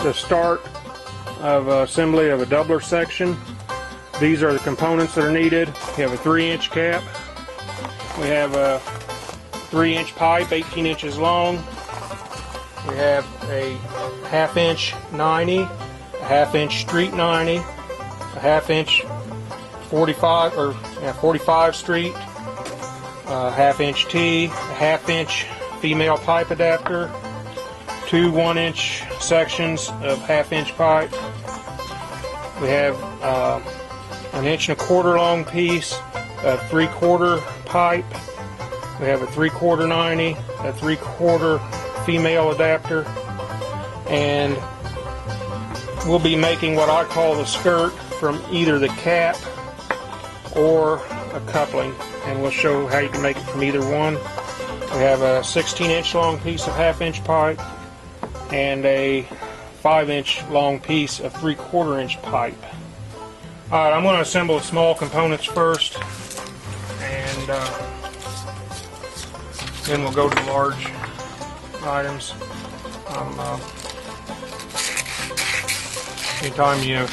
the start of assembly of a doubler section. These are the components that are needed. We have a 3-inch cap. We have a 3-inch pipe, 18 inches long. We have a 1/2-inch 90, a 1/2-inch street 90, a 1/2-inch 45 street, a 1/2-inch T, a 1/2-inch female pipe adapter, 2 1-inch sections of 1/2-inch pipe. We have an 1.25-inch long piece of 3/4 pipe. We have a 3/4 90, a 3/4 female adapter, and we'll be making what I call the skirt from either the cap or a coupling, and we'll show how you can make it from either one. We have a 16-inch long piece of 1/2-inch pipe and a 5-inch long piece of 3/4-inch pipe. Alright, I'm going to assemble the small components first, and then we'll go to the large items. Anytime you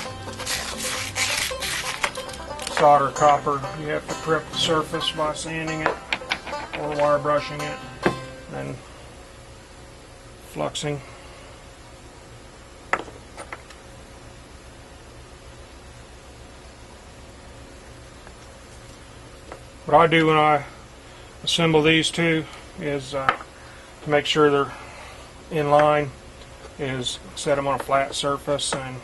solder copper, you have to prep the surface by sanding it or wire brushing it, then fluxing. What I do when I assemble these two is to make sure they're in line is set them on a flat surface, and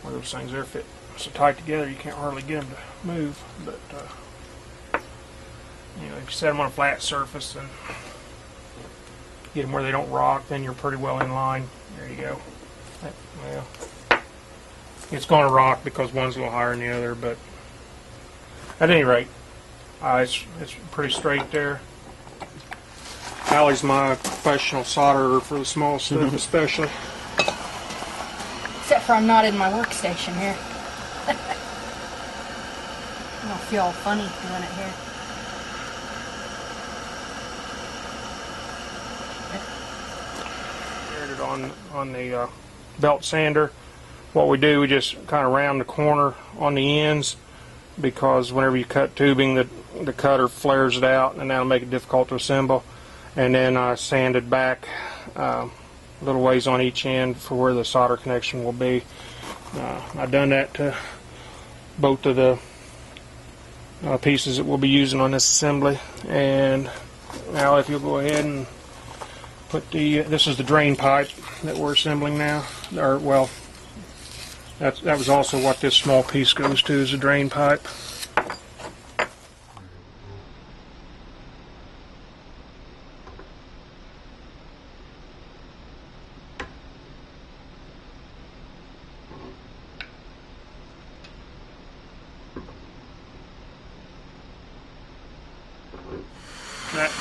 one of those things there fit so tight together you can't hardly get them to move, but you know, if you set them on a flat surface and get them where they don't rock, then you're pretty well in line. There you go. Well, it's going to rock because one's a little higher than the other, but at any rate, it's pretty straight there. Allie's my professional solderer for the small stuff, especially. Except for I'm not in my workstation here. I don't feel all funny doing it here. On the belt sander, what we do, we just kind of round the corner on the ends, because whenever you cut tubing, the cutter flares it out, and that'll make it difficult to assemble. And then I sanded back a little ways on each end for where the solder connection will be. I've done that to both of the pieces that we'll be using on this assembly. And now if you'll go ahead and put this is the drain pipe that we're assembling now. Or, well, that was also what this small piece goes to, is a drain pipe.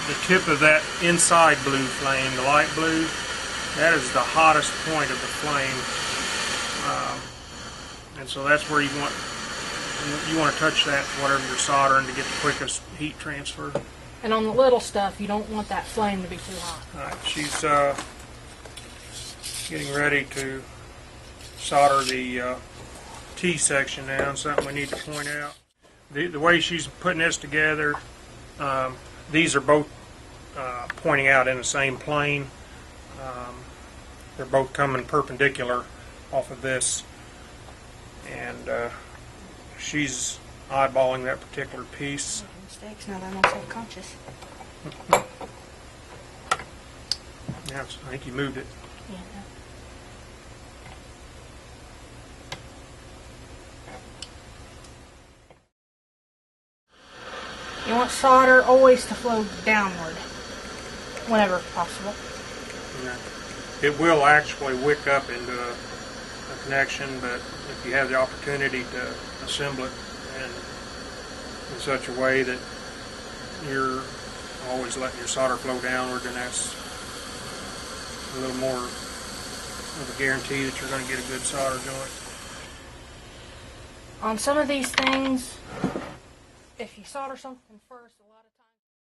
The tip of that inside blue flame, the light blue, that is the hottest point of the flame, and so that's where you want to touch that, whatever you're soldering, to get the quickest heat transfer. And on the little stuff, you don't want that flame to be too hot. Alright, she's getting ready to solder the T section now. Something we need to point out. The way she's putting this together, these are both pointing out in the same plane. They're both coming perpendicular off of this, and she's eyeballing that particular piece. Mistakes, now that I'm self-conscious. Yeah, I think you moved it. Yeah. You want solder always to flow downward, whenever possible. Yeah. It will actually wick up into a connection, but if you have the opportunity to assemble it in such a way that you're always letting your solder flow downward, then that's a little more of a guarantee that you're going to get a good solder joint. On some of these things, if you solder something first, a lot of times